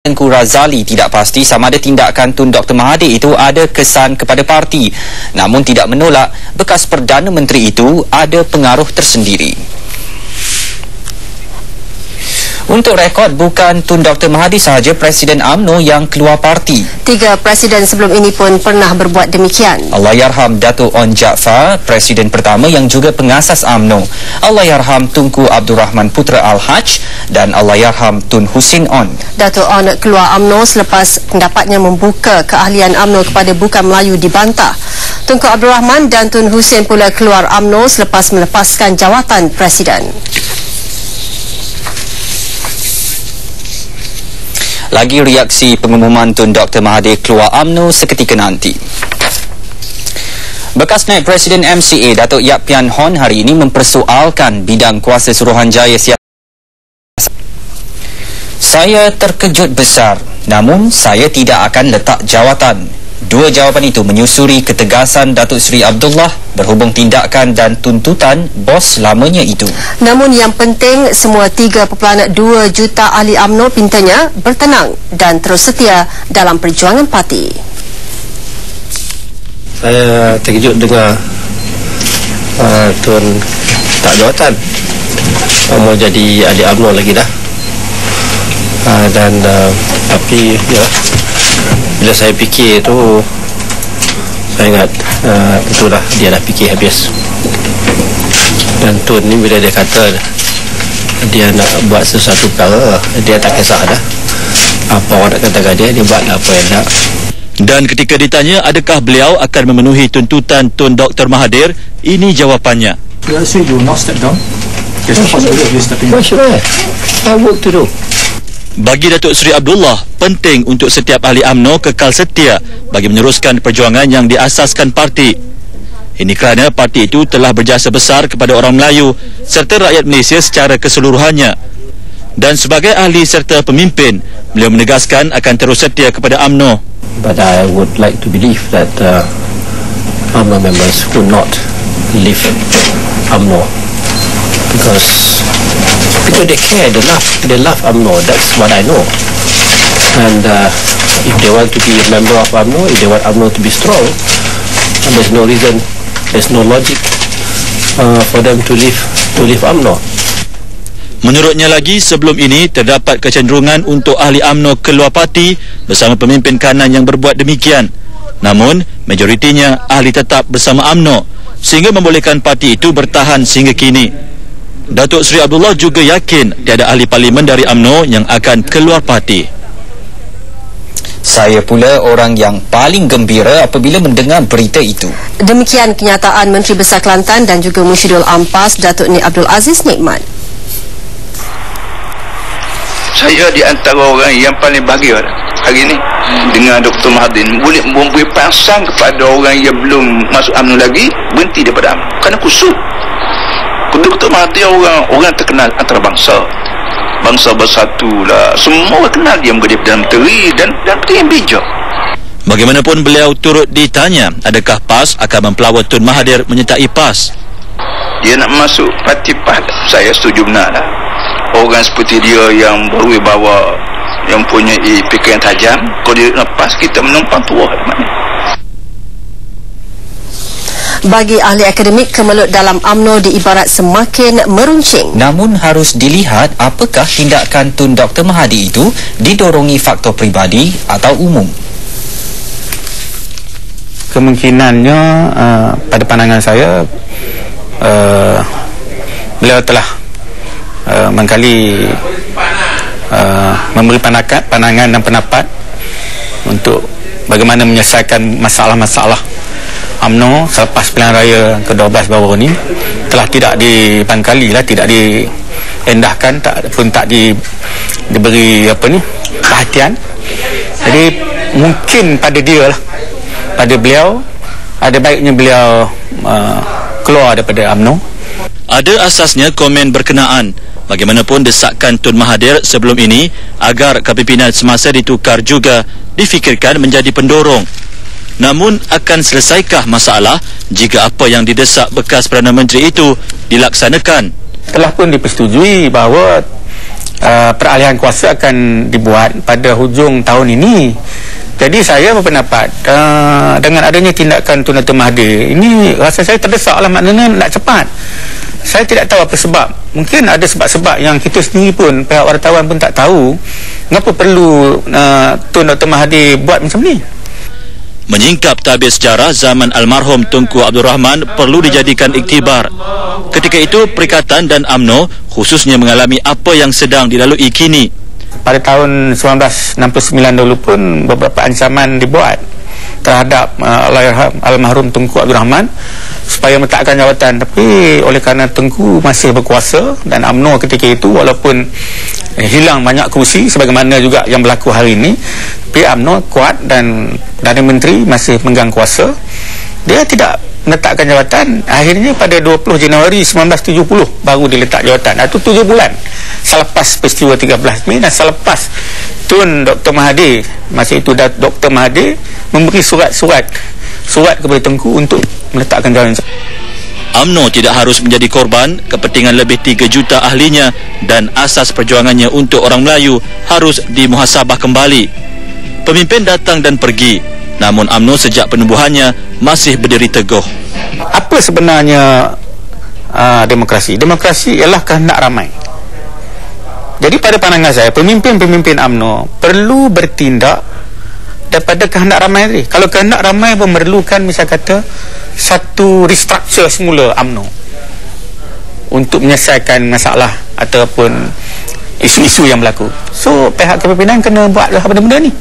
Tengku Razali tidak pasti sama ada tindakan Tun Dr. Mahathir itu ada kesan kepada parti, namun tidak menolak bekas Perdana Menteri itu ada pengaruh tersendiri. Untuk rekod, bukan Tun Dr. Mahathir sahaja Presiden UMNO yang keluar parti. 3 presiden sebelum ini pun pernah berbuat demikian. Allahyarham Datuk Onn Jaafar, Presiden pertama yang juga pengasas UMNO. Allahyarham Tunku Abdul Rahman Putra Al-Haj dan Allahyarham Tun Hussein Onn. Datuk Onn keluar UMNO selepas pendapatnya membuka keahlian UMNO kepada bukan Melayu dibantah. Tunku Abdul Rahman dan Tun Hussein pula keluar UMNO selepas melepaskan jawatan Presiden. Lagi reaksi pengumuman Tun Dr. Mahathir keluar UMNO seketika nanti. Bekas Naib Presiden MCA Datuk Yap Pian Hon hari ini mempersoalkan bidang kuasa Suruhanjaya siasat. Saya terkejut besar, namun saya tidak akan letak jawatan. 2 jawapan itu menyusuri ketegasan Datuk Seri Abdullah berhubung tindakan dan tuntutan bos lamanya itu. Namun yang penting, semua 3.2 juta ahli UMNO pintanya bertenang dan terus setia dalam perjuangan parti. Saya terkejut dengar Tun tak jawatan, mau jadi ahli UMNO lagi dah. Tapi ya, bila saya fikir tu, saya ingat itulah dia dah fikir habis. Dan Tun ni bila dia kata dia nak buat sesuatu perkara, dia tak kisah dah apa orang nak katakan dia buatlah apa yang nak. Dan ketika ditanya adakah beliau akan memenuhi tuntutan Tun Dr. Mahathir, ini jawapannya. So you will not step down? There's no possibility of you stepping down. Why should I? I have work to do. Bagi Datuk Seri Abdullah, penting untuk setiap ahli UMNO kekal setia bagi meneruskan perjuangan yang diasaskan parti. Ini kerana parti itu telah berjasa besar kepada orang Melayu serta rakyat Malaysia secara keseluruhannya. Dan sebagai ahli serta pemimpin, beliau menegaskan akan terus setia kepada UMNO. But I would like to believe that UMNO members would not leave UMNO because they care, they love UMNO. That's what I know. And if they want to be a member of UMNO, if they want UMNO to be strong, there's no reason, there's no logic for them to leave UMNO. Menurutnya lagi, sebelum ini terdapat kecenderungan untuk ahli UMNO keluar parti bersama pemimpin kanan yang berbuat demikian. Namun, majoritinya ahli tetap bersama UMNO sehingga membolehkan parti itu bertahan sehingga kini. Datuk Seri Abdullah juga yakin tiada ahli parlimen dari UMNO yang akan keluar parti. Saya pula orang yang paling gembira apabila mendengar berita itu. Demikian kenyataan Menteri Besar Kelantan dan juga Musyidul Ampas Datuk Nik Abdul Aziz Nikmat. Saya di antara orang yang paling bahagia hari ini dengan Dr. Mahathir boleh memberi pasang kepada orang yang belum masuk UMNO lagi berhenti daripada UMNO kerana kusut. Dr. Mahathir orang terkenal antarabangsa, bangsa bersatu lah, semua orang kenal dia menjadi Perdana Menteri dan menteri yang bijak. Bagaimanapun beliau turut ditanya adakah PAS akan mempelawar Tun Mahathir menyertai PAS. Dia nak masuk parti PAS, saya setuju benar lah. Orang seperti dia yang berwibawa, yang punya fikiran tajam, kalau dia nak PAS, kita menumpang tua mana. Bagi ahli akademik, kemelut dalam UMNO diibarat semakin meruncing. Namun harus dilihat apakah tindakan Tun Dr. Mahathir itu didorongi faktor pribadi atau umum. Kemungkinannya pada pandangan saya beliau telah mengkali memberi pandangan dan pendapat untuk bagaimana menyelesaikan masalah-masalah UMNO selepas pilihan raya ke-12 baru ni. Telah tidak dipangkali lah, tidak diendahkan, tak diberi perhatian. Jadi mungkin pada dia lah, pada beliau, ada baiknya beliau keluar daripada UMNO. Ada asasnya komen berkenaan. Bagaimanapun desakan Tun Mahathir sebelum ini agar kepimpinan semasa ditukar juga difikirkan menjadi pendorong. Namun akan selesaikah masalah jika apa yang didesak bekas Perdana Menteri itu dilaksanakan? Telah pun dipersetujui bahawa peralihan kuasa akan dibuat pada hujung tahun ini. Jadi saya berpendapat dengan adanya tindakan Tun Dr. Mahathir ini, rasa saya terdesaklah, maknanya nak cepat. Saya tidak tahu apa sebab. Mungkin ada sebab-sebab yang kita sendiri pun, pihak wartawan pun tak tahu kenapa perlu Tun Dr. Mahathir buat macam ni. Menyingkap tabir sejarah zaman almarhum Tunku Abdul Rahman perlu dijadikan iktibar. Ketika itu Perikatan dan UMNO khususnya mengalami apa yang sedang dilalui kini. Pada tahun 1969 dulu pun beberapa ancaman dibuat terhadap almarhum Tunku Abdul Rahman supaya meletakkan jawatan, tapi oleh kerana Tunku masih berkuasa dan UMNO ketika itu walaupun hilang banyak kursi sebagaimana juga yang berlaku hari ini, tapi UMNO kuat dan Perdana Menteri masih memegang kuasa, dia tidak meletakkan jawatan. Akhirnya pada 20 Januari 1970 baru diletak jawatan. Itu 7 bulan selepas peristiwa 13 Mei dan selepas Tun Dr. Mahathir, masa itu Dr. Mahathir memberi surat kepada Tunku untuk meletakkan jawatan. UMNO tidak harus menjadi korban. Kepentingan lebih 3 juta ahlinya dan asas perjuangannya untuk orang Melayu harus dimuhasabah kembali. Pemimpin datang dan pergi, namun UMNO sejak penubuhannya masih berdiri teguh. Apa sebenarnya demokrasi? Demokrasi ialah kehendak ramai. Jadi pada pandangan saya, pemimpin-pemimpin UMNO perlu bertindak daripada kehendak ramai tadi. Kalau kehendak ramai memerlukan misalnya kata satu restructure semula UMNO untuk menyelesaikan masalah ataupun isu-isu yang berlaku. So pihak kepimpinan kena buatlah benda-benda ni.